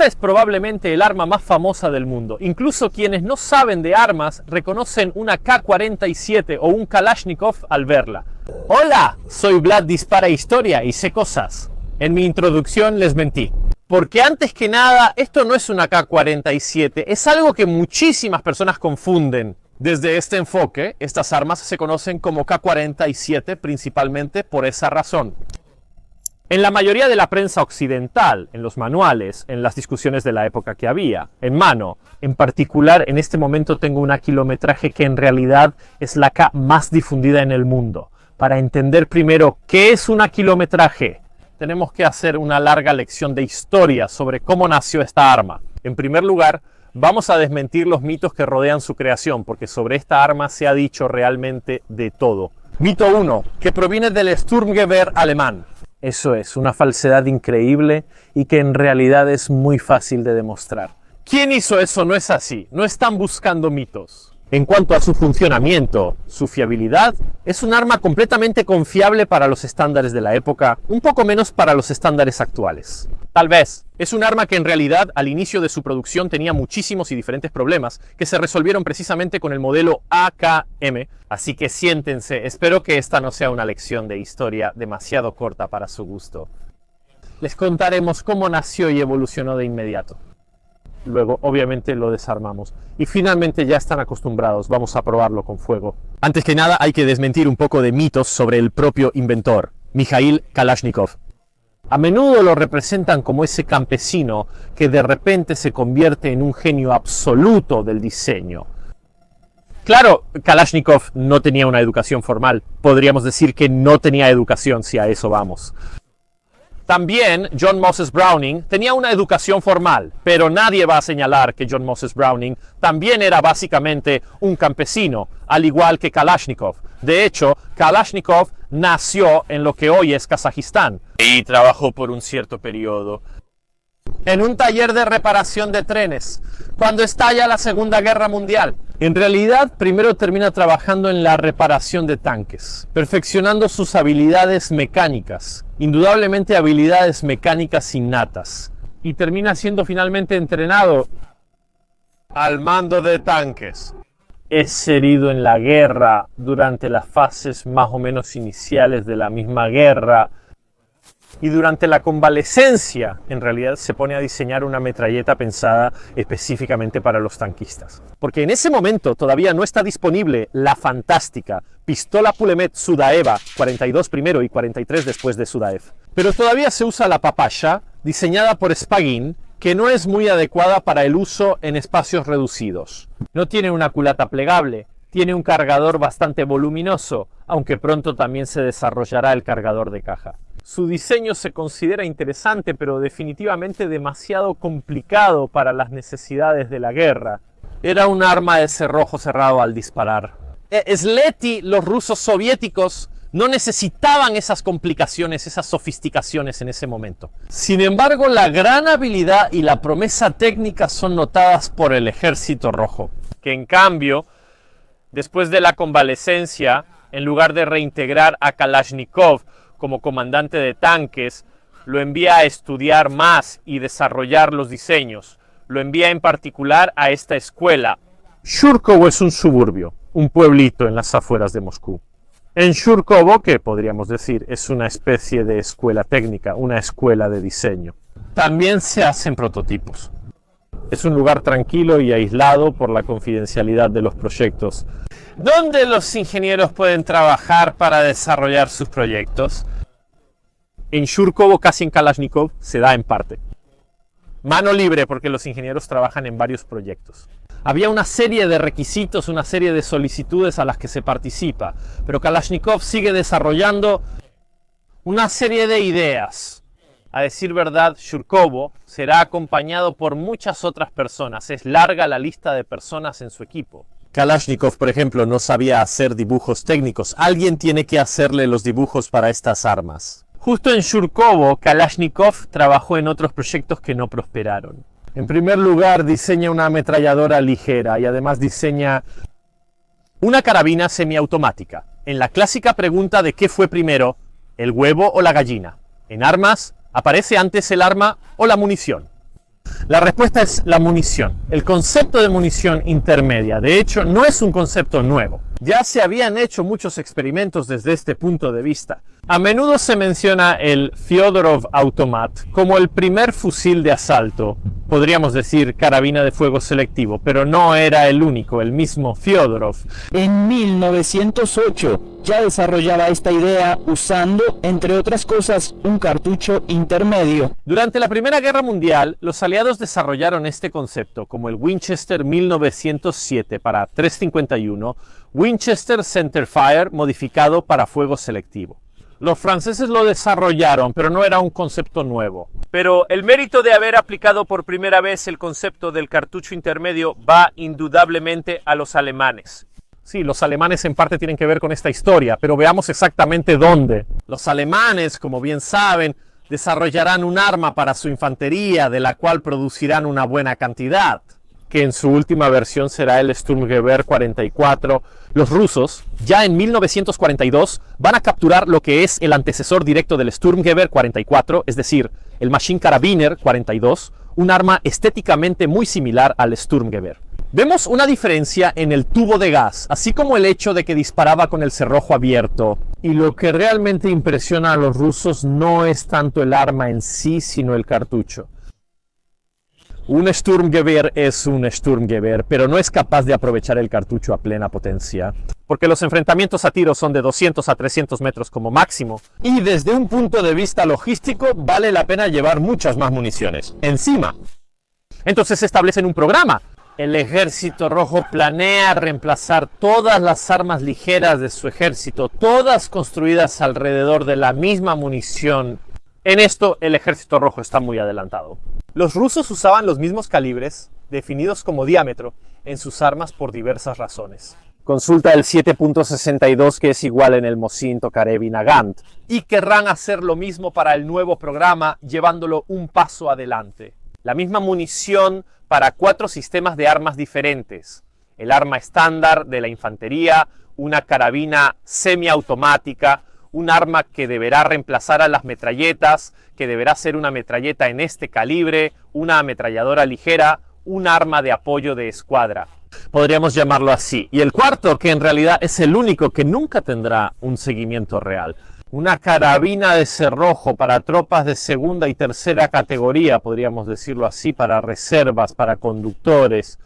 pistola es probablemente el arma más famosa del mundo. Incluso quienes no saben de armas reconocen una K-47 o un Kalashnikov al verla. Hola, soy Vlad Dispara Historia y sé cosas. En mi introducción les mentí. Porque antes que nada, esto no es una K-47, es algo que muchísimas personas confunden. Desde este enfoque, estas armas se conocen como K-47 principalmente por esa razón. En la mayoría de la prensa occidental, en los manuales, en las discusiones de la época que había, en mano, en particular en este momento tengo una kilometraje que en realidad es la K más difundida en el mundo. Para entender primero qué es una kilometraje, tenemos que hacer una larga lección de historia sobre cómo nació esta arma. En primer lugar, vamos a desmentir los mitos que rodean su creación, porque sobre esta arma se ha dicho realmente de todo. Mito 1, que proviene del Sturmgewehr alemán. Eso es, una falsedad increíble y que en realidad es muy fácil de demostrar. ¿Quién hizo eso? No es así, no están buscando mitos. En cuanto a su funcionamiento, su fiabilidad, es un arma completamente confiable para los estándares de la época, un poco menos para los estándares actuales. Tal vez. Es un arma que en realidad al inicio de su producción tenía muchísimos y diferentes problemas que se resolvieron precisamente con el modelo AKM. Así que siéntense, espero que esta no sea una lección de historia demasiado corta para su gusto. Les contaremos cómo nació y evolucionó de inmediato. Luego, obviamente, lo desarmamos. Y finalmente ya están acostumbrados, vamos a probarlo con fuego. Antes que nada, hay que desmentir un poco de mitos sobre el propio inventor, Mikhail Kalashnikov. A menudo lo representan como ese campesino que de repente se convierte en un genio absoluto del diseño. Claro, Kalashnikov no tenía una educación formal. Podríamos decir que no tenía educación si a eso vamos. También John Moses Browning tenía una educación formal, pero nadie va a señalar que John Moses Browning también era básicamente un campesino, al igual que Kalashnikov. De hecho, Kalashnikov nació en lo que hoy es Kazajistán y trabajó por un cierto periodo en un taller de reparación de trenes, cuando estalla la Segunda Guerra Mundial. En realidad, primero termina trabajando en la reparación de tanques, perfeccionando sus habilidades mecánicas, indudablemente habilidades mecánicas innatas, y termina siendo finalmente entrenado al mando de tanques. Es herido en la guerra durante las fases más o menos iniciales de la misma guerra, y durante la convalecencia, en realidad, se pone a diseñar una metralleta pensada específicamente para los tanquistas. Porque en ese momento todavía no está disponible la fantástica pistola Pulemet Sudaeva 42 primero y 43 después de Sudaev. Pero todavía se usa la Papasha, diseñada por Spagin, que no es muy adecuada para el uso en espacios reducidos. No tiene una culata plegable, tiene un cargador bastante voluminoso, aunque pronto también se desarrollará el cargador de caja. Su diseño se considera interesante, pero definitivamente demasiado complicado para las necesidades de la guerra. Era un arma de cerrojo cerrado al disparar. Sletty, los rusos soviéticos, no necesitaban esas complicaciones, esas sofisticaciones en ese momento. Sin embargo, la gran habilidad y la promesa técnica son notadas por el Ejército Rojo, que en cambio, después de la convalecencia, en lugar de reintegrar a Kalashnikov como comandante de tanques, lo envía a estudiar más y desarrollar los diseños. Lo envía en particular a esta escuela. Shurkovo es un suburbio, un pueblito en las afueras de Moscú. En Shurkovo, que podríamos decir es una especie de escuela técnica, una escuela de diseño. También se hacen prototipos. Es un lugar tranquilo y aislado por la confidencialidad de los proyectos, donde los ingenieros pueden trabajar para desarrollar sus proyectos. En Shurkovo, casi en Kalashnikov, se da en parte. Mano libre, porque los ingenieros trabajan en varios proyectos. Había una serie de requisitos, una serie de solicitudes a las que se participa, pero Kalashnikov sigue desarrollando una serie de ideas. A decir verdad, Shurkovo será acompañado por muchas otras personas. Es larga la lista de personas en su equipo. Kalashnikov, por ejemplo, no sabía hacer dibujos técnicos. Alguien tiene que hacerle los dibujos para estas armas. Justo en Shurkovo, Kalashnikov trabajó en otros proyectos que no prosperaron. En primer lugar, diseña una ametralladora ligera y además diseña una carabina semiautomática. En la clásica pregunta de qué fue primero, el huevo o la gallina. En armas, aparece antes el arma o la munición. La respuesta es la munición. El concepto de munición intermedia, de hecho, no es un concepto nuevo. Ya se habían hecho muchos experimentos desde este punto de vista. A menudo se menciona el Fyodorov Automat como el primer fusil de asalto, podríamos decir carabina de fuego selectivo, pero no era el único, el mismo Fyodorov. En 1908 ya desarrollaba esta idea usando, entre otras cosas, un cartucho intermedio. Durante la Primera Guerra Mundial, los aliados desarrollaron este concepto como el Winchester 1907 para 351, Winchester Centerfire modificado para fuego selectivo. Los franceses lo desarrollaron, pero no era un concepto nuevo. Pero el mérito de haber aplicado por primera vez el concepto del cartucho intermedio va indudablemente a los alemanes. Sí, los alemanes en parte tienen que ver con esta historia, pero veamos exactamente dónde. Los alemanes, como bien saben, desarrollarán un arma para su infantería, de la cual producirán una buena cantidad, que en su última versión será el Sturmgewehr 44. Los rusos, ya en 1942, van a capturar lo que es el antecesor directo del Sturmgewehr 44, es decir, el Maschinenkarabiner 42, un arma estéticamente muy similar al Sturmgewehr. Vemos una diferencia en el tubo de gas, así como el hecho de que disparaba con el cerrojo abierto. Y lo que realmente impresiona a los rusos no es tanto el arma en sí, sino el cartucho. Un Sturmgewehr es un Sturmgewehr, pero no es capaz de aprovechar el cartucho a plena potencia, porque los enfrentamientos a tiro son de 200 a 300 metros como máximo, y desde un punto de vista logístico vale la pena llevar muchas más municiones encima. Entonces se establece un programa. El Ejército Rojo planea reemplazar todas las armas ligeras de su ejército, todas construidas alrededor de la misma munición. En esto el Ejército Rojo está muy adelantado. Los rusos usaban los mismos calibres, definidos como diámetro, en sus armas por diversas razones. Consulta el 7.62, que es igual en el Mosin, Tokarev y Nagant. Y querrán hacer lo mismo para el nuevo programa, llevándolo un paso adelante. La misma munición para 4 sistemas de armas diferentes. El arma estándar de la infantería, una carabina semiautomática, un arma que deberá reemplazar a las metralletas, que deberá ser una metralleta en este calibre, una ametralladora ligera, un arma de apoyo de escuadra. Podríamos llamarlo así. Y el cuarto, que en realidad es el único que nunca tendrá un seguimiento real. Una carabina de cerrojo para tropas de segunda y tercera categoría, podríamos decirlo así, para reservas, para conductores.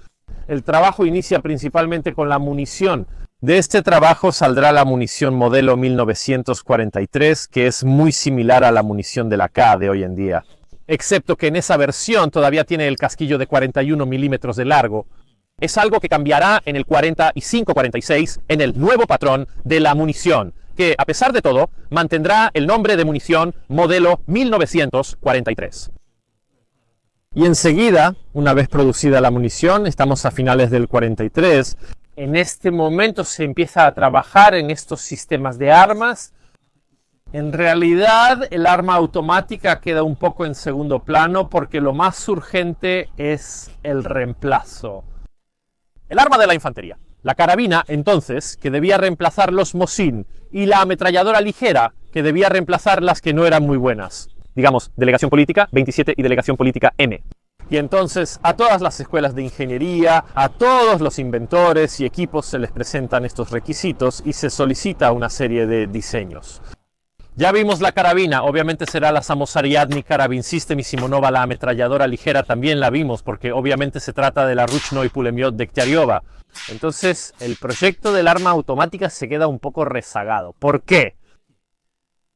El trabajo inicia principalmente con la munición. De este trabajo saldrá la munición modelo 1943, que es muy similar a la munición de la K de hoy en día. Excepto que en esa versión todavía tiene el casquillo de 41 milímetros de largo. Es algo que cambiará en el 45-46 en el nuevo patrón de la munición, que a pesar de todo mantendrá el nombre de munición modelo 1943. Y enseguida, una vez producida la munición, estamos a finales del 43, en este momento se empieza a trabajar en estos sistemas de armas. En realidad, el arma automática queda un poco en segundo plano porque lo más urgente es el reemplazo. El arma de la infantería. La carabina, entonces, que debía reemplazar los Mosin, y la ametralladora ligera, que debía reemplazar las que no eran muy buenas. Digamos, Delegación Política 27 y Delegación Política M. Y entonces a todas las escuelas de ingeniería, a todos los inventores y equipos se les presentan estos requisitos y se solicita una serie de diseños. Ya vimos la carabina, obviamente será la Samosariadny Karabin System, y Simonova, la ametralladora ligera, también la vimos porque obviamente se trata de la Ruchnoy Pulemiot Degtyaryova. Entonces el proyecto del arma automática se queda un poco rezagado. ¿Por qué?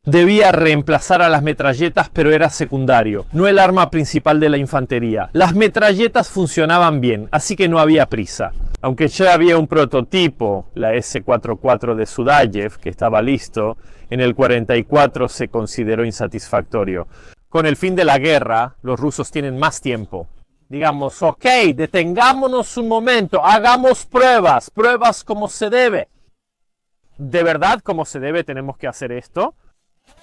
Debía reemplazar a las metralletas, pero era secundario, no el arma principal de la infantería. Las metralletas funcionaban bien, así que no había prisa. Aunque ya había un prototipo, la S-44 de Sudayev, que estaba listo, en el 44 se consideró insatisfactorio. Con el fin de la guerra, los rusos tienen más tiempo. Digamos, ok, detengámonos un momento, hagamos pruebas como se debe. ¿De verdad como se debe tenemos que hacer esto?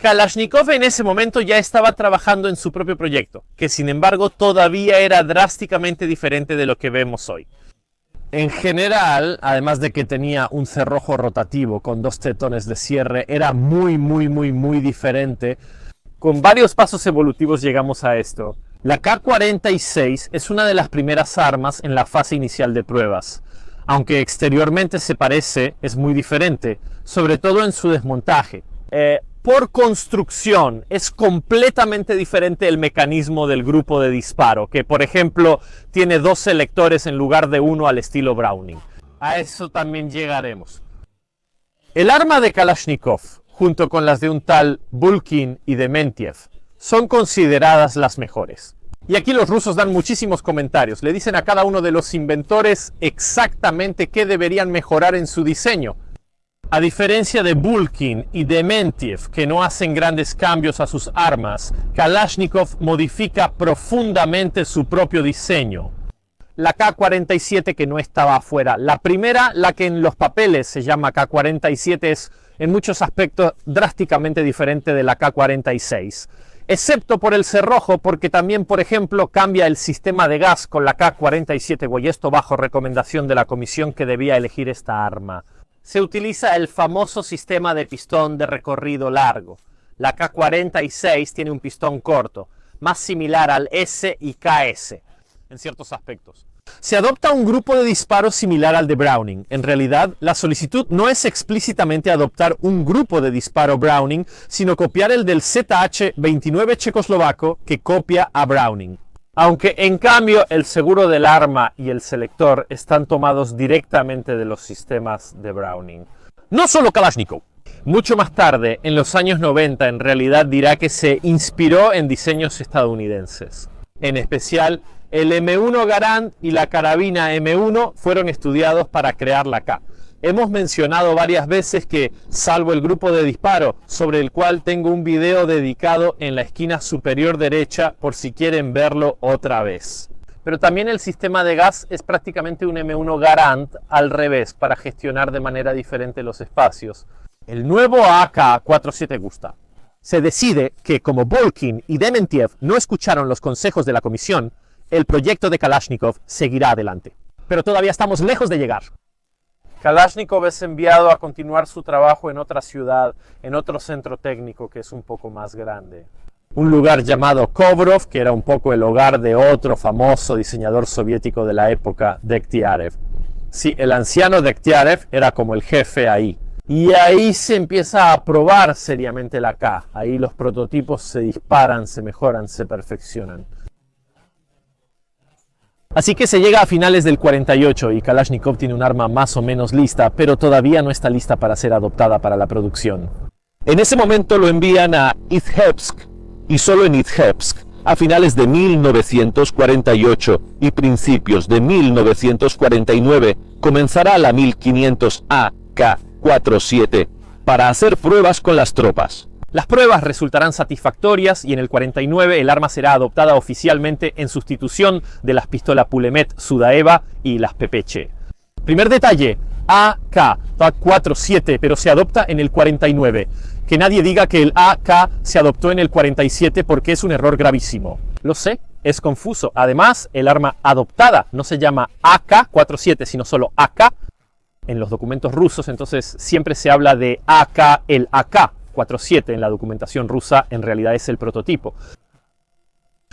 Kalashnikov en ese momento ya estaba trabajando en su propio proyecto, que sin embargo todavía era drásticamente diferente de lo que vemos hoy. En general, además de que tenía un cerrojo rotativo con 2 tetones de cierre, era muy diferente. Con varios pasos evolutivos llegamos a esto. La K-46 es una de las primeras armas en la fase inicial de pruebas. Aunque exteriormente se parece, es muy diferente, sobre todo en su desmontaje. Por construcción, es completamente diferente el mecanismo del grupo de disparo, que por ejemplo tiene 2 selectores en lugar de 1 al estilo Browning. A eso también llegaremos. El arma de Kalashnikov, junto con las de un tal Bulkin y Dementiev, son consideradas las mejores. Y aquí los rusos dan muchísimos comentarios, le dicen a cada uno de los inventores exactamente qué deberían mejorar en su diseño. A diferencia de Bulkin y Dementiev, que no hacen grandes cambios a sus armas, Kalashnikov modifica profundamente su propio diseño. La K-47 que no estaba afuera. La primera, la que en los papeles se llama K-47, es en muchos aspectos drásticamente diferente de la K-46. Excepto por el cerrojo, porque también, por ejemplo, cambia el sistema de gas con la K-47, y esto bajo recomendación de la comisión que debía elegir esta arma. Se utiliza el famoso sistema de pistón de recorrido largo. La K-46 tiene un pistón corto, más similar al S y KS en ciertos aspectos. Se adopta un grupo de disparos similar al de Browning. En realidad, la solicitud no es explícitamente adoptar un grupo de disparo Browning, sino copiar el del ZH-29 checoslovaco que copia a Browning. Aunque en cambio el seguro del arma y el selector están tomados directamente de los sistemas de Browning. No solo Kalashnikov. Mucho más tarde, en los años 90, en realidad dirá que se inspiró en diseños estadounidenses. En especial, el M1 Garand y la carabina M1 fueron estudiados para crear la K. Hemos mencionado varias veces que, salvo el grupo de disparo, sobre el cual tengo un video dedicado en la esquina superior derecha por si quieren verlo otra vez. Pero también el sistema de gas es prácticamente un M1 Garand al revés, para gestionar de manera diferente los espacios. El nuevo AK-47 gusta. Se decide que, como Bulkin y Dementiev no escucharon los consejos de la comisión, el proyecto de Kalashnikov seguirá adelante. Pero todavía estamos lejos de llegar. Kalashnikov es enviado a continuar su trabajo en otra ciudad, en otro centro técnico que es un poco más grande. Un lugar llamado Kovrov, que era un poco el hogar de otro famoso diseñador soviético de la época, Dektiarev. Sí, el anciano Dektiarev era como el jefe ahí. Y ahí se empieza a probar seriamente la K. Ahí los prototipos se disparan, se mejoran, se perfeccionan. Así que se llega a finales del 48 y Kalashnikov tiene un arma más o menos lista, pero todavía no está lista para ser adoptada para la producción. En ese momento lo envían a Izhevsk, y solo en Izhevsk, a finales de 1948 y principios de 1949, comenzará la 1500 AK-47 para hacer pruebas con las tropas. Las pruebas resultarán satisfactorias y en el 49 el arma será adoptada oficialmente en sustitución de las pistolas Pulemet Sudaeva y las PPC. Primer detalle, AK-47, pero se adopta en el 49. Que nadie diga que el AK se adoptó en el 47 porque es un error gravísimo. Lo sé, es confuso. Además, el arma adoptada no se llama AK-47, sino solo AK en los documentos rusos, entonces siempre se habla de AK, el AK-47 en la documentación rusa, en realidad es el prototipo.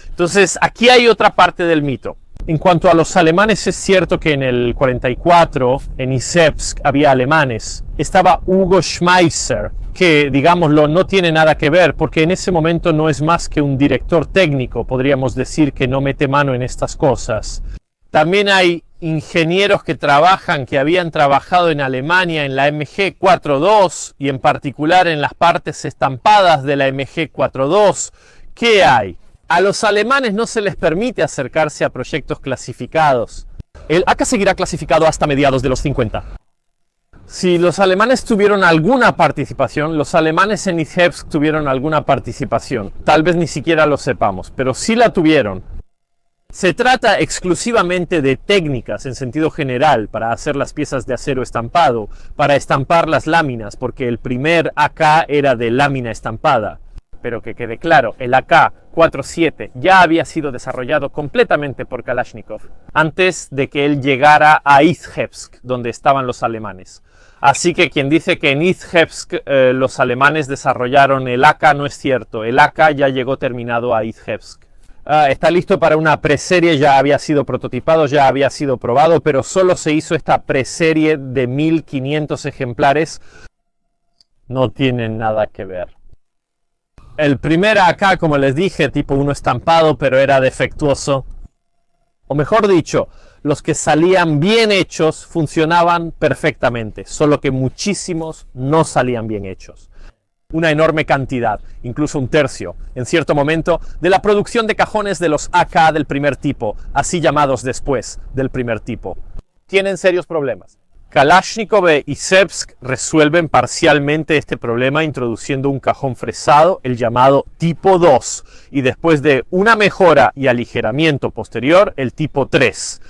Entonces, aquí hay otra parte del mito. En cuanto a los alemanes, es cierto que en el 44, en Izhevsk, había alemanes. Estaba Hugo Schmeisser, que, digámoslo, no tiene nada que ver, porque en ese momento no es más que un director técnico, podríamos decir, que no mete mano en estas cosas. También hay ingenieros que habían trabajado en Alemania en la MG-42 y en particular en las partes estampadas de la MG-42. ¿Qué hay? A los alemanes no se les permite acercarse a proyectos clasificados. El AK seguirá clasificado hasta mediados de los 50. Si los alemanes tuvieron alguna participación, los alemanes en Izhevsk tuvieron alguna participación. Tal vez ni siquiera lo sepamos, pero sí la tuvieron. Se trata exclusivamente de técnicas en sentido general para hacer las piezas de acero estampado, para estampar las láminas, porque el primer AK era de lámina estampada. Pero que quede claro, el AK-47 ya había sido desarrollado completamente por Kalashnikov antes de que él llegara a Izhevsk, donde estaban los alemanes. Así que quien dice que en Izhevsk los alemanes desarrollaron el AK no es cierto, el AK ya llegó terminado a Izhevsk. Está listo para una preserie, ya había sido prototipado, ya había sido probado, pero solo se hizo esta preserie de 1500 ejemplares. No tienen nada que ver. El primer AK, como les dije, tipo 1 estampado, pero era defectuoso. O mejor dicho, los que salían bien hechos funcionaban perfectamente, solo que muchísimos no salían bien hechos. Una enorme cantidad, incluso un tercio, en cierto momento, de la producción de cajones de los AK del primer tipo, así llamados después del primer tipo, tienen serios problemas. Kalashnikov y Serbsk resuelven parcialmente este problema introduciendo un cajón fresado, el llamado tipo 2, y después de una mejora y aligeramiento posterior, el tipo 3.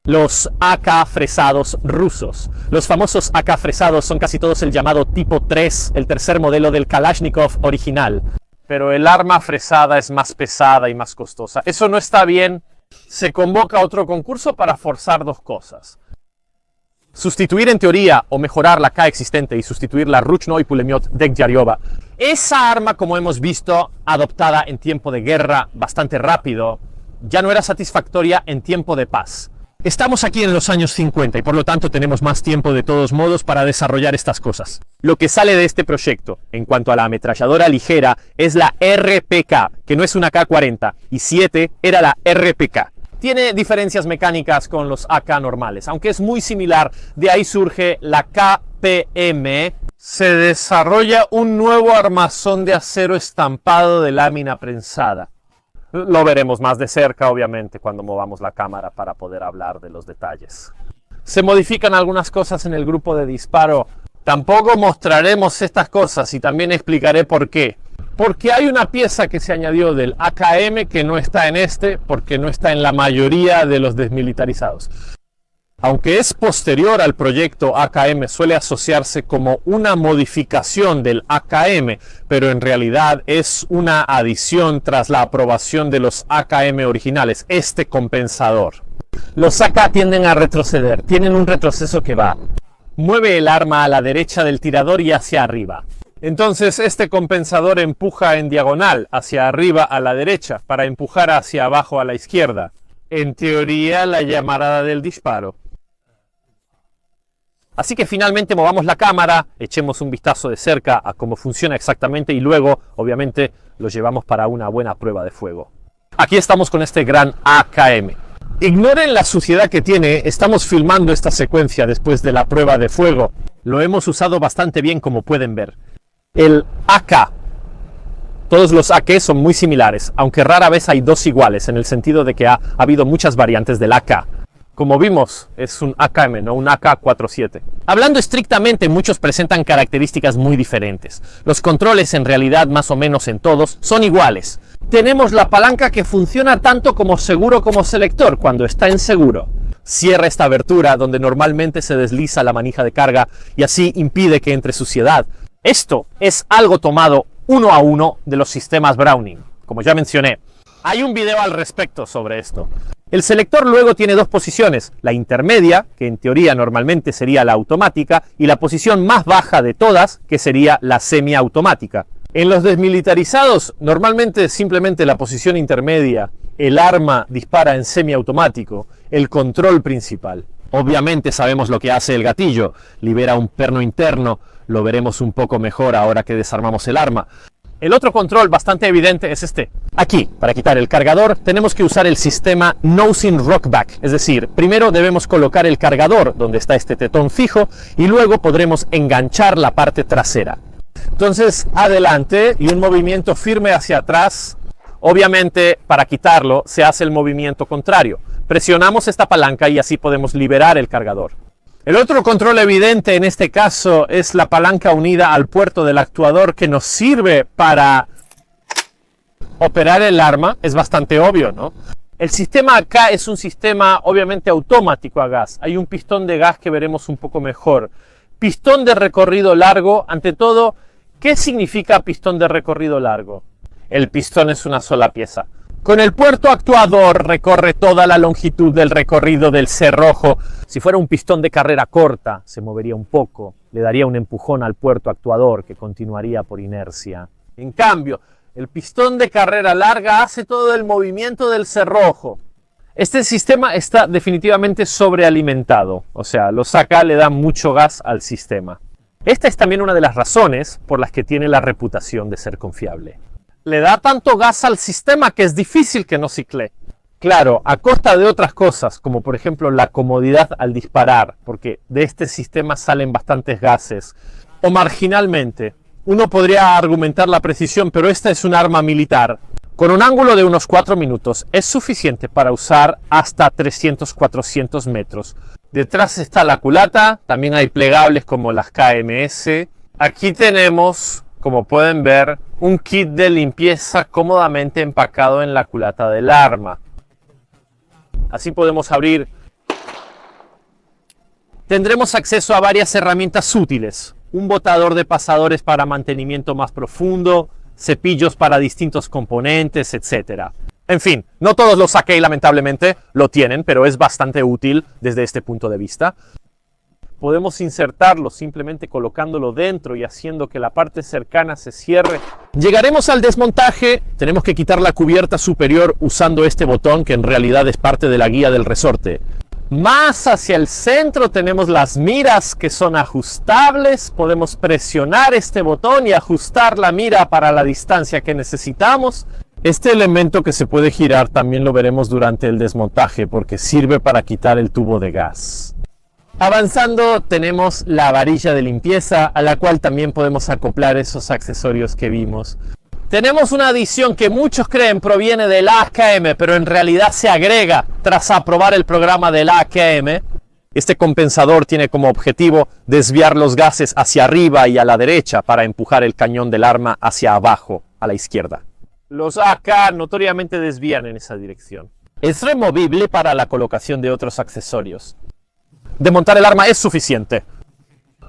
Los AK fresados rusos. Los famosos AK fresados son casi todos el llamado tipo 3, el tercer modelo del Kalashnikov original. Pero el arma fresada es más pesada y más costosa. Eso no está bien. Se convoca otro concurso para forzar dos cosas. Sustituir en teoría o mejorar la K existente y sustituir la Ruchnoi Pulemiot Dekjariova. Esa arma, como hemos visto, adoptada en tiempo de guerra bastante rápido, ya no era satisfactoria en tiempo de paz. Estamos aquí en los años 50 y por lo tanto tenemos más tiempo de todos modos para desarrollar estas cosas. Lo que sale de este proyecto en cuanto a la ametralladora ligera es la RPK, que no es una K40, y 7 era la RPK. Tiene diferencias mecánicas con los AK normales, aunque es muy similar, de ahí surge la KPM. Se desarrolla un nuevo armazón de acero estampado de lámina prensada. Lo veremos más de cerca, obviamente, cuando movamos la cámara para poder hablar de los detalles. Se modifican algunas cosas en el grupo de disparo. Tampoco mostraremos estas cosas y también explicaré por qué. Porque hay una pieza que se añadió del AKM que no está en este, porque no está en la mayoría de los desmilitarizados. Aunque es posterior al proyecto AKM, suele asociarse como una modificación del AKM, pero en realidad es una adición tras la aprobación de los AKM originales, este compensador. Los AK tienden a retroceder, tienen un retroceso que va. Mueve el arma a la derecha del tirador y hacia arriba. Entonces este compensador empuja en diagonal hacia arriba a la derecha para empujar hacia abajo a la izquierda. En teoría, la llamarada del disparo. Así que finalmente movamos la cámara, echemos un vistazo de cerca a cómo funciona exactamente y luego, obviamente, lo llevamos para una buena prueba de fuego. Aquí estamos con este gran AKM. Ignoren la suciedad que tiene, estamos filmando esta secuencia después de la prueba de fuego. Lo hemos usado bastante bien, como pueden ver. El AK. Todos los AK son muy similares, aunque rara vez hay dos iguales, en el sentido de que ha habido muchas variantes del AK. Como vimos, es un AKM, no un AK-47. Hablando estrictamente, muchos presentan características muy diferentes. Los controles, en realidad, más o menos en todos, son iguales. Tenemos la palanca que funciona tanto como seguro como selector, cuando está en seguro. Cierra esta abertura donde normalmente se desliza la manija de carga y así impide que entre suciedad. Esto es algo tomado uno a uno de los sistemas Browning, como ya mencioné. Hay un video al respecto sobre esto. El selector luego tiene dos posiciones, la intermedia, que en teoría normalmente sería la automática, y la posición más baja de todas, que sería la semiautomática. En los desmilitarizados, normalmente simplemente la posición intermedia, el arma dispara en semiautomático, el control principal. Obviamente sabemos lo que hace el gatillo, libera un perno interno, lo veremos un poco mejor ahora que desarmamos el arma. El otro control bastante evidente es este. Aquí, para quitar el cargador, tenemos que usar el sistema Nosing Rockback. Es decir, primero debemos colocar el cargador donde está este tetón fijo y luego podremos enganchar la parte trasera. Entonces, adelante y un movimiento firme hacia atrás. Obviamente, para quitarlo, se hace el movimiento contrario. Presionamos esta palanca y así podemos liberar el cargador. El otro control evidente en este caso es la palanca unida al puerto del actuador que nos sirve para operar el arma. Es bastante obvio, ¿no? El sistema acá es un sistema obviamente automático a gas. Hay un pistón de gas que veremos un poco mejor. Pistón de recorrido largo, ante todo, ¿qué significa pistón de recorrido largo? El pistón es una sola pieza. Con el puerto actuador recorre toda la longitud del recorrido del cerrojo. Si fuera un pistón de carrera corta, se movería un poco, le daría un empujón al puerto actuador que continuaría por inercia. En cambio, El pistón de carrera larga hace todo el movimiento del cerrojo. Este sistema está definitivamente sobrealimentado, o sea, los AK le dan mucho gas al sistema. Esta es también una de las razones por las que tiene la reputación de ser confiable. Le da tanto gas al sistema que es difícil que no ciclee. Claro, a costa de otras cosas, como por ejemplo la comodidad al disparar, porque de este sistema salen bastantes gases. O marginalmente, uno podría argumentar la precisión, pero esta es un arma militar. Con un ángulo de unos 4 minutos es suficiente para usar hasta 300-400 metros. Detrás está la culata, también hay plegables como las KMS. Aquí tenemos, como pueden ver, un kit de limpieza cómodamente empacado en la culata del arma. Así podemos abrir. Tendremos acceso a varias herramientas útiles. Un botador de pasadores para mantenimiento más profundo, cepillos para distintos componentes, etc. En fin, no todos los AK lamentablemente lo tienen, pero es bastante útil desde este punto de vista. Podemos insertarlo simplemente colocándolo dentro y haciendo que la parte cercana se cierre. Llegaremos al desmontaje. Tenemos que quitar la cubierta superior usando este botón que en realidad es parte de la guía del resorte. Más hacia el centro tenemos las miras que son ajustables. Podemos presionar este botón y ajustar la mira para la distancia que necesitamos. Este elemento que se puede girar también lo veremos durante el desmontaje porque sirve para quitar el tubo de gas. Avanzando tenemos la varilla de limpieza a la cual también podemos acoplar esos accesorios que vimos. Tenemos una adición que muchos creen proviene del AKM, pero en realidad se agrega tras aprobar el programa del AKM. Este compensador tiene como objetivo desviar los gases hacia arriba y a la derecha para empujar el cañón del arma hacia abajo, a la izquierda. Los AK notoriamente desvían en esa dirección. Es removible para la colocación de otros accesorios. Desmontar el arma es suficiente.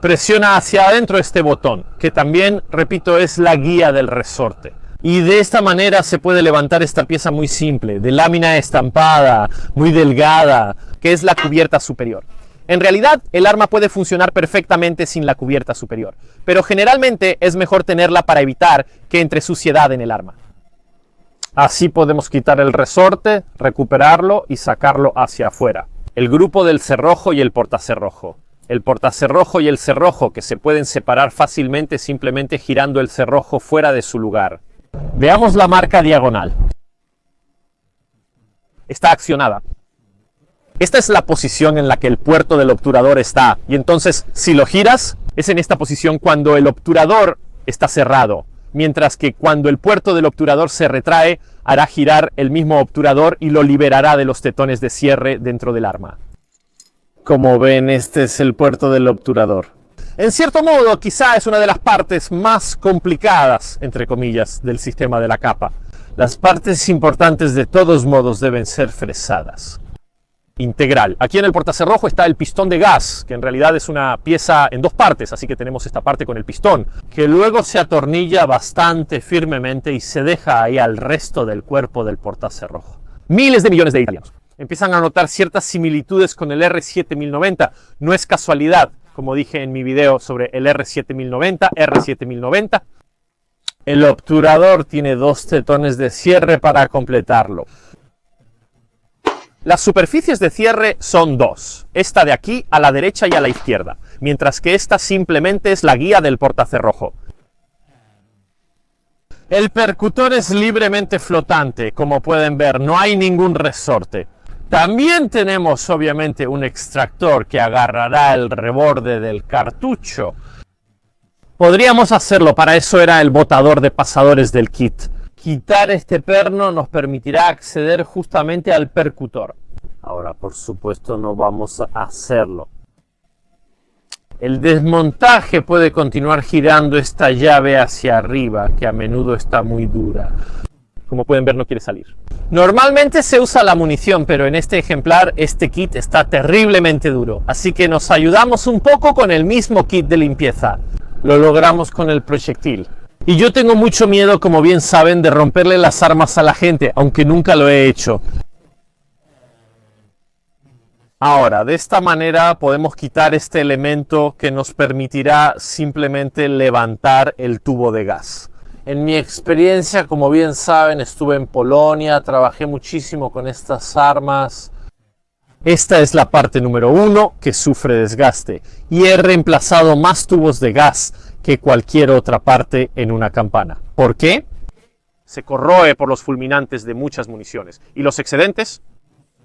Presiona hacia adentro este botón, que también, repito, es la guía del resorte. Y de esta manera se puede levantar esta pieza muy simple, de lámina estampada, muy delgada, que es la cubierta superior. En realidad, el arma puede funcionar perfectamente sin la cubierta superior, pero generalmente es mejor tenerla para evitar que entre suciedad en el arma. Así podemos quitar el resorte, recuperarlo y sacarlo hacia afuera. El grupo del cerrojo y el portacerrojo. El portacerrojo y el cerrojo que se pueden separar fácilmente simplemente girando el cerrojo fuera de su lugar. Veamos la marca diagonal. Está accionada. Esta es la posición en la que el puerto del obturador está. Y entonces, si lo giras, es en esta posición cuando el obturador está cerrado. Mientras que cuando el puerto del obturador se retrae, hará girar el mismo obturador y lo liberará de los tetones de cierre dentro del arma. Como ven, este es el puerto del obturador. En cierto modo, quizá es una de las partes más complicadas, entre comillas, del sistema de la capa. Las partes importantes de todos modos deben ser fresadas. Integral. Aquí en el portacerrojo está el pistón de gas, que en realidad es una pieza en dos partes, así que tenemos esta parte con el pistón, que luego se atornilla bastante firmemente y se deja ahí al resto del cuerpo del portacerrojo. Miles de millones de italianos empiezan a notar ciertas similitudes con el R7090. No es casualidad, como dije en mi video sobre el R7090. El obturador tiene dos tetones de cierre para completarlo. Las superficies de cierre son dos, esta de aquí a la derecha y a la izquierda, mientras que esta simplemente es la guía del portacerrojo. El percutor es libremente flotante, como pueden ver, no hay ningún resorte. También tenemos obviamente un extractor que agarrará el reborde del cartucho. Podríamos hacerlo, para eso era el botador de pasadores del kit. Quitar este perno nos permitirá acceder justamente al percutor. Ahora, por supuesto, no vamos a hacerlo. El desmontaje puede continuar girando esta llave hacia arriba, que a menudo está muy dura. Como pueden ver, no quiere salir. Normalmente se usa la munición, pero en este ejemplar, este kit está terriblemente duro. Así que nos ayudamos un poco con el mismo kit de limpieza. Lo logramos con el proyectil. Y yo tengo mucho miedo, como bien saben, de romperle las armas a la gente, aunque nunca lo he hecho. Ahora, de esta manera podemos quitar este elemento que nos permitirá simplemente levantar el tubo de gas. En mi experiencia, como bien saben, estuve en Polonia, trabajé muchísimo con estas armas. Esta es la parte número 1 que sufre desgaste y he reemplazado más tubos de gas que cualquier otra parte en una campana. ¿Por qué? Se corroe por los fulminantes de muchas municiones. ¿Y los excedentes?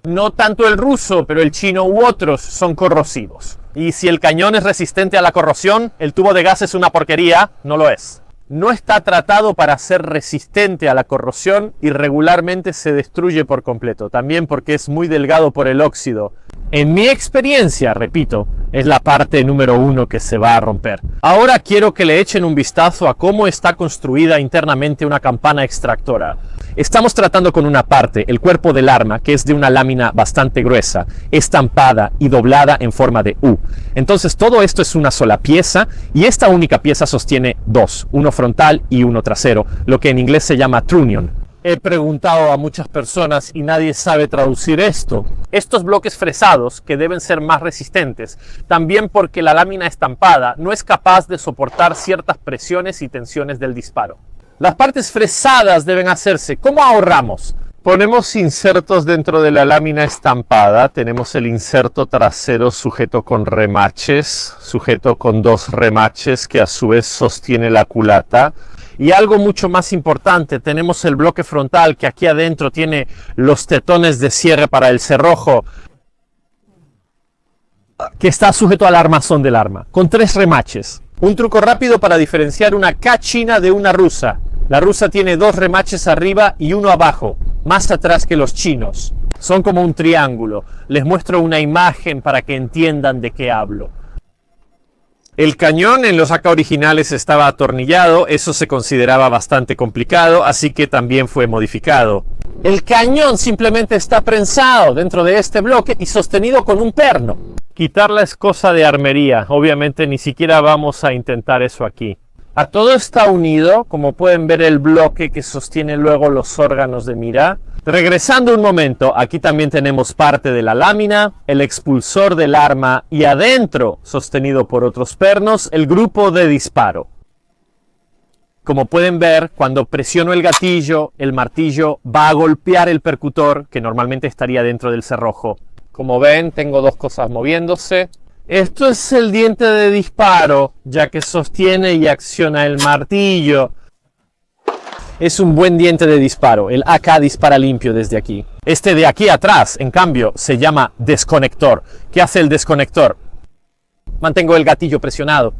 No tanto el ruso, pero el chino u otros son corrosivos. Y si el cañón es resistente a la corrosión, el tubo de gas es una porquería, no lo es. No está tratado para ser resistente a la corrosión y regularmente se destruye por completo, también porque es muy delgado por el óxido. En mi experiencia, repito, es la parte número 1 que se va a romper. Ahora quiero que le echen un vistazo a cómo está construida internamente una campana extractora. Estamos tratando con una parte, el cuerpo del arma, que es de una lámina bastante gruesa, estampada y doblada en forma de U. Entonces todo esto es una sola pieza y esta única pieza sostiene dos, uno frontal y uno trasero, lo que en inglés se llama trunnion. He preguntado a muchas personas y nadie sabe traducir esto. Estos bloques fresados, que deben ser más resistentes, también porque la lámina estampada no es capaz de soportar ciertas presiones y tensiones del disparo. Las partes fresadas deben hacerse. ¿Cómo ahorramos? Ponemos insertos dentro de la lámina estampada. Tenemos el inserto trasero sujeto con remaches, sujeto con 2 remaches que a su vez sostiene la culata. Y algo mucho más importante, tenemos el bloque frontal que aquí adentro tiene los tetones de cierre para el cerrojo, que está sujeto al armazón del arma, con 3 remaches. Un truco rápido para diferenciar una K china de una rusa. La rusa tiene 2 remaches arriba y uno abajo, más atrás que los chinos. Son como un triángulo. Les muestro una imagen para que entiendan de qué hablo. El cañón en los AK originales estaba atornillado, eso se consideraba bastante complicado, así que también fue modificado. El cañón simplemente está prensado dentro de este bloque y sostenido con un perno. Quitarla es cosa de armería, obviamente ni siquiera vamos a intentar eso aquí. A todo está unido, como pueden ver el bloque que sostiene luego los órganos de mira. Regresando un momento, aquí también tenemos parte de la lámina, el expulsor del arma y adentro, sostenido por otros pernos, el grupo de disparo. Como pueden ver, cuando presiono el gatillo, el martillo va a golpear el percutor, que normalmente estaría dentro del cerrojo. Como ven, tengo 2 cosas moviéndose. Esto es el diente de disparo, ya que sostiene y acciona el martillo. Es un buen diente de disparo, el AK dispara limpio desde aquí. Este de aquí atrás, en cambio, se llama desconector. ¿Qué hace el desconector? Mantengo el gatillo presionado.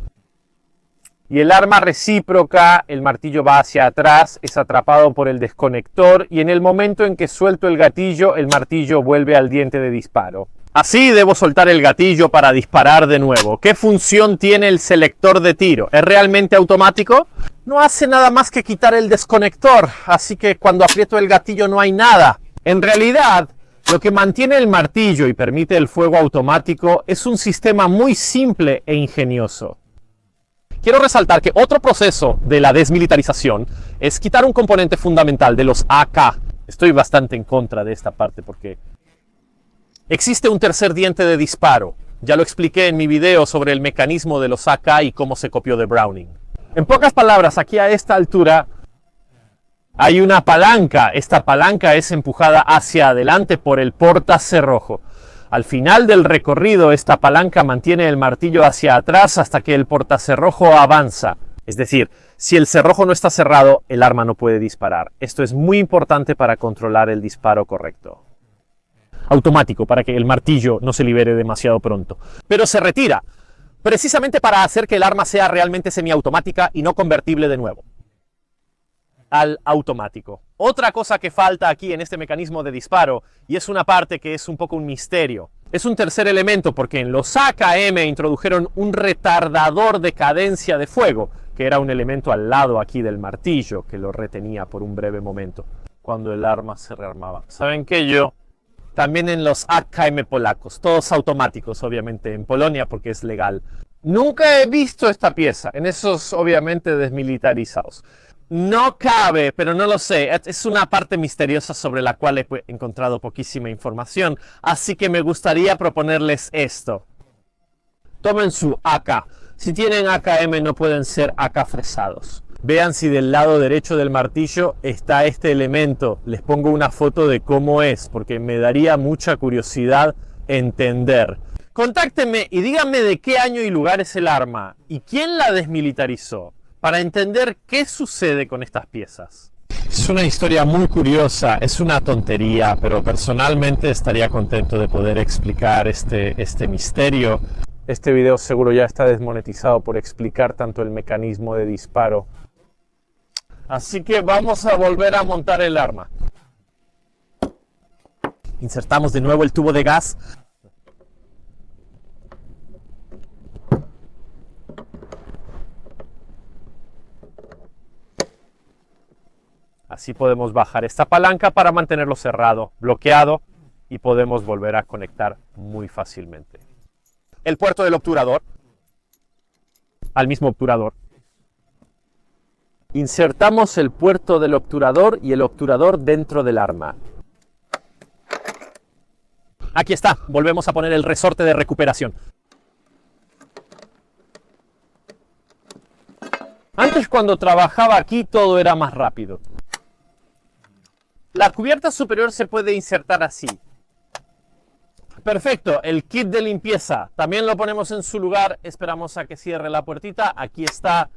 Y el arma recíproca, el martillo va hacia atrás, es atrapado por el desconector y en el momento en que suelto el gatillo, el martillo vuelve al diente de disparo. Así debo soltar el gatillo para disparar de nuevo. ¿Qué función tiene el selector de tiro? ¿Es realmente automático? No hace nada más que quitar el desconector, así que cuando aprieto el gatillo no hay nada. En realidad, lo que mantiene el martillo y permite el fuego automático es un sistema muy simple e ingenioso. Quiero resaltar que otro proceso de la desmilitarización es quitar un componente fundamental de los AK. Estoy bastante en contra de esta parte porque existe un tercer diente de disparo. Ya lo expliqué en mi video sobre el mecanismo de los AK y cómo se copió de Browning. En pocas palabras, aquí a esta altura hay una palanca. Esta palanca es empujada hacia adelante por el portacerrojo. Al final del recorrido, esta palanca mantiene el martillo hacia atrás hasta que el portacerrojo avanza. Es decir, si el cerrojo no está cerrado, el arma no puede disparar. Esto es muy importante para controlar el disparo correcto. Automático, para que el martillo no se libere demasiado pronto. Pero se retira, precisamente para hacer que el arma sea realmente semiautomática y no convertible de nuevo al automático. Otra cosa que falta aquí en este mecanismo de disparo, y es una parte que es un poco un misterio, es un tercer elemento porque en los AKM introdujeron un retardador de cadencia de fuego, que era un elemento al lado aquí del martillo que lo retenía por un breve momento cuando el arma se rearmaba. ¿Saben qué? También en los AKM polacos, todos automáticos obviamente en Polonia porque es legal. Nunca he visto esta pieza en esos obviamente desmilitarizados. No cabe, pero no lo sé, es una parte misteriosa sobre la cual he encontrado poquísima información, así que me gustaría proponerles esto. Tomen su AK. Si tienen AKM no pueden ser AK fresados. Vean si del lado derecho del martillo está este elemento. Les pongo una foto de cómo es, porque me daría mucha curiosidad entender. Contáctenme y díganme de qué año y lugar es el arma y quién la desmilitarizó, para entender qué sucede con estas piezas. Es una historia muy curiosa, es una tontería, pero personalmente estaría contento de poder explicar este misterio. Este video seguro ya está desmonetizado por explicar tanto el mecanismo de disparo. Así que vamos a volver a montar el arma. Insertamos de nuevo el tubo de gas. Así podemos bajar esta palanca para mantenerlo cerrado, bloqueado, y podemos volver a conectar muy fácilmente. El puerto del obturador al mismo obturador. Insertamos el puerto del obturador y el obturador dentro del arma. Aquí está, volvemos a poner el resorte de recuperación. Antes, cuando trabajaba aquí, todo era más rápido. La cubierta superior se puede insertar así. Perfecto, el kit de limpieza también lo ponemos en su lugar. Esperamos a que cierre la puertita. Aquí está.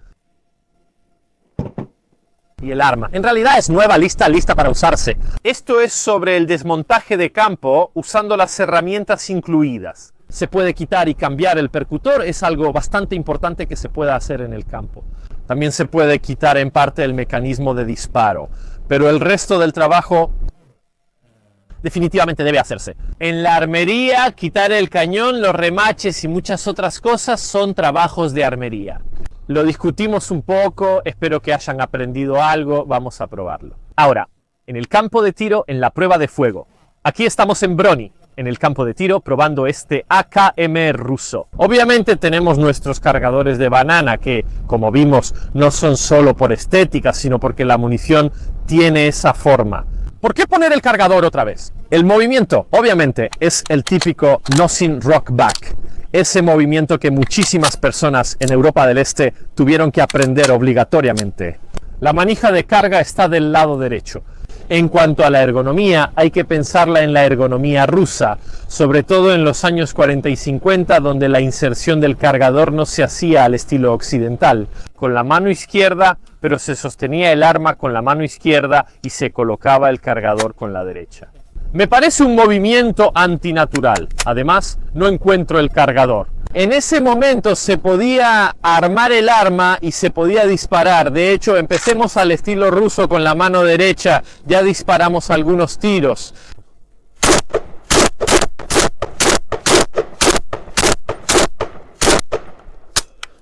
Y el arma. En realidad es nueva, lista para usarse. Esto es sobre el desmontaje de campo usando las herramientas incluidas. Se puede quitar y cambiar el percutor, es algo bastante importante que se pueda hacer en el campo. También se puede quitar en parte el mecanismo de disparo, pero el resto del trabajo definitivamente debe hacerse. En la armería, quitar el cañón, los remaches y muchas otras cosas son trabajos de armería. Lo discutimos un poco, espero que hayan aprendido algo, vamos a probarlo. Ahora, en el campo de tiro, en la prueba de fuego. Aquí estamos en Brony, en el campo de tiro, probando este AKM ruso. Obviamente tenemos nuestros cargadores de banana, que, como vimos, no son solo por estética, sino porque la munición tiene esa forma. ¿Por qué poner el cargador otra vez? El movimiento, obviamente, es el típico Nosin Rock Back. Ese movimiento que muchísimas personas en Europa del Este tuvieron que aprender obligatoriamente. La manija de carga está del lado derecho. En cuanto a la ergonomía, hay que pensarla en la ergonomía rusa, sobre todo en los años 40 y 50, donde la inserción del cargador no se hacía al estilo occidental, con la mano izquierda, pero se sostenía el arma con la mano izquierda y se colocaba el cargador con la derecha. Me parece un movimiento antinatural. Además, no encuentro el cargador. En ese momento se podía armar el arma y se podía disparar. De hecho, empecemos al estilo ruso con la mano derecha. Ya disparamos algunos tiros.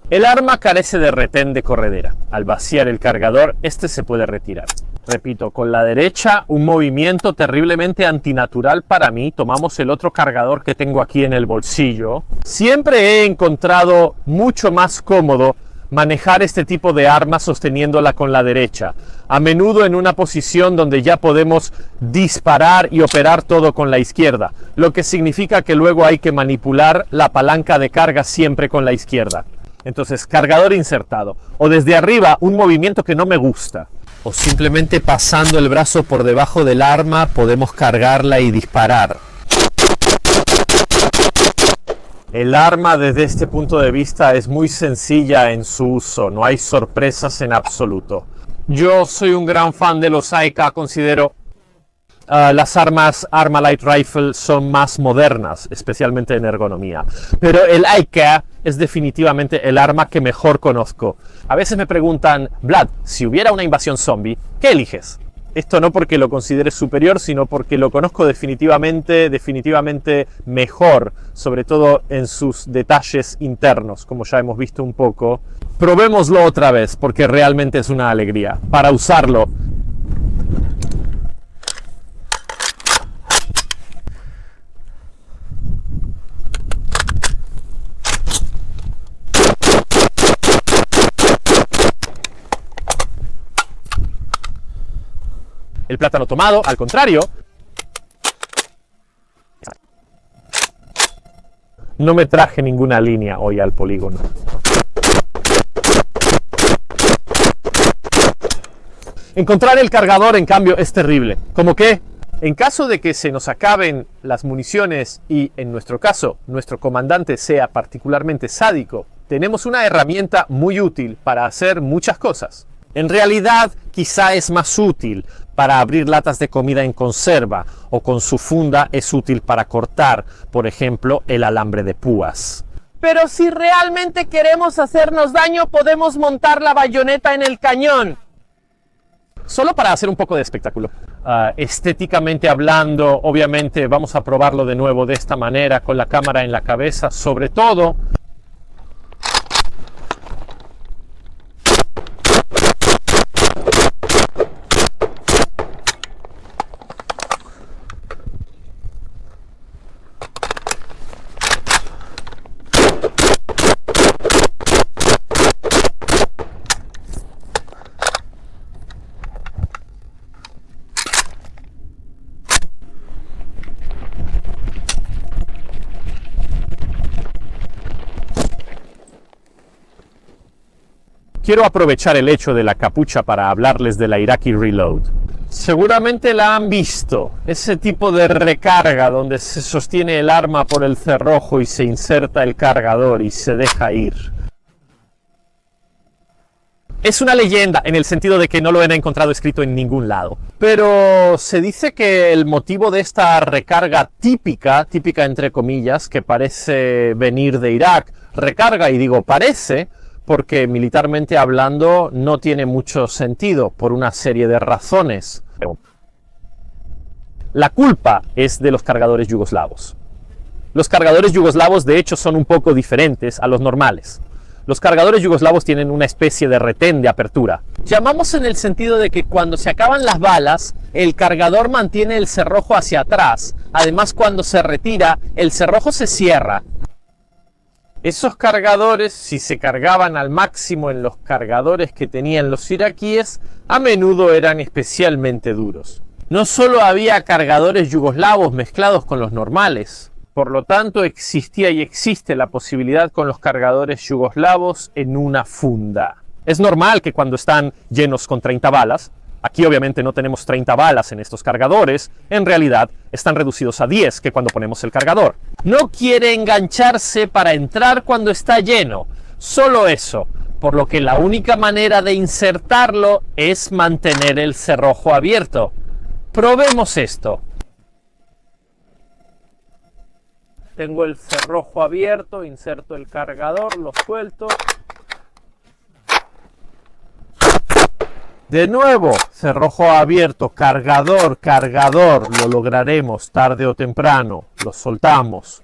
El arma carece de retén de corredera. Al vaciar el cargador, este se puede retirar. Repito, con la derecha, un movimiento terriblemente antinatural para mí. Tomamos el otro cargador que tengo aquí en el bolsillo. Siempre he encontrado mucho más cómodo manejar este tipo de arma sosteniéndola con la derecha. A menudo en una posición donde ya podemos disparar y operar todo con la izquierda. Lo que significa que luego hay que manipular la palanca de carga siempre con la izquierda. Entonces, cargador insertado. O desde arriba, un movimiento que no me gusta. O simplemente pasando el brazo por debajo del arma podemos cargarla y disparar. El arma desde este punto de vista es muy sencilla en su uso, no hay sorpresas en absoluto. Yo soy un gran fan de los AEK, considero las armas Arma Light Rifle son más modernas, especialmente en ergonomía. Pero el AEK es definitivamente el arma que mejor conozco. A veces me preguntan, Vlad, si hubiera una invasión zombie, ¿qué eliges? Esto no porque lo considere superior, sino porque lo conozco definitivamente mejor, sobre todo en sus detalles internos, como ya hemos visto un poco. Probémoslo otra vez, porque realmente es una alegría. Para usarlo, el plátano tomado, al contrario, no me traje ninguna línea hoy al polígono. Encontrar el cargador, en cambio, es terrible. ¿Cómo qué? En caso de que se nos acaben las municiones y, en nuestro caso, nuestro comandante sea particularmente sádico, tenemos una herramienta muy útil para hacer muchas cosas. En realidad, quizá es más útil para abrir latas de comida en conserva, o con su funda es útil para cortar, por ejemplo, el alambre de púas. Pero si realmente queremos hacernos daño, podemos montar la bayoneta en el cañón. Solo para hacer un poco de espectáculo. Estéticamente hablando, obviamente vamos a probarlo de nuevo de esta manera, con la cámara en la cabeza, sobre todo. Quiero aprovechar el hecho de la capucha para hablarles de la Iraqi Reload. Seguramente la han visto, ese tipo de recarga donde se sostiene el arma por el cerrojo y se inserta el cargador y se deja ir. Es una leyenda en el sentido de que no lo han encontrado escrito en ningún lado. Pero se dice que el motivo de esta recarga típica entre comillas, que parece venir de Irak, recarga, y digo parece, porque militarmente hablando no tiene mucho sentido por una serie de razones. La culpa es de los cargadores yugoslavos. Los cargadores yugoslavos de hecho son un poco diferentes a los normales. Los cargadores yugoslavos tienen una especie de retén de apertura. Llamamos en el sentido de que cuando se acaban las balas, el cargador mantiene el cerrojo hacia atrás. Además, cuando se retira, el cerrojo se cierra. Esos cargadores, si se cargaban al máximo en los cargadores que tenían los iraquíes, a menudo eran especialmente duros. No solo había cargadores yugoslavos mezclados con los normales, por lo tanto existía y existe la posibilidad con los cargadores yugoslavos en una funda. Es normal que cuando están llenos con 30 balas, aquí obviamente no tenemos 30 balas en estos cargadores, en realidad están reducidos a 10 que cuando ponemos el cargador. No quiere engancharse para entrar cuando está lleno, solo eso, por lo que la única manera de insertarlo es mantener el cerrojo abierto. Probemos esto. Tengo el cerrojo abierto, inserto el cargador, lo suelto. De nuevo, cerrojo abierto, cargador, lo lograremos tarde o temprano, lo soltamos.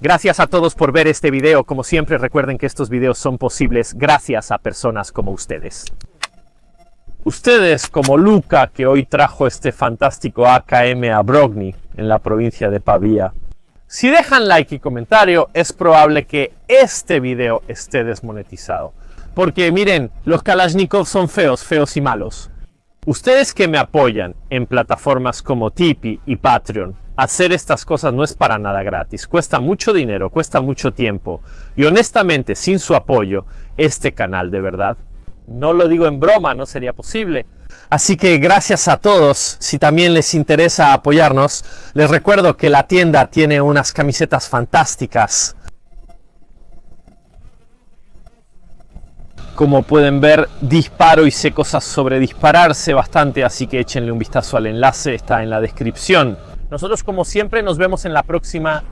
Gracias a todos por ver este video. Como siempre, recuerden que estos videos son posibles gracias a personas como ustedes. Ustedes como Luca, que hoy trajo este fantástico AKM a Brogni, en la provincia de Pavía. Si dejan like y comentario, es probable que este video esté desmonetizado. Porque miren, los Kalashnikov son feos y malos. Ustedes que me apoyan en plataformas como Tipeee y Patreon, hacer estas cosas no es para nada gratis, cuesta mucho dinero, cuesta mucho tiempo, y honestamente sin su apoyo, este canal de verdad, no lo digo en broma, no sería posible. Así que gracias a todos. Si también les interesa apoyarnos, les recuerdo que la tienda tiene unas camisetas fantásticas. Como pueden ver, disparo y sé cosas sobre dispararse bastante, así que échenle un vistazo al enlace, está en la descripción. Nosotros como siempre nos vemos en la próxima.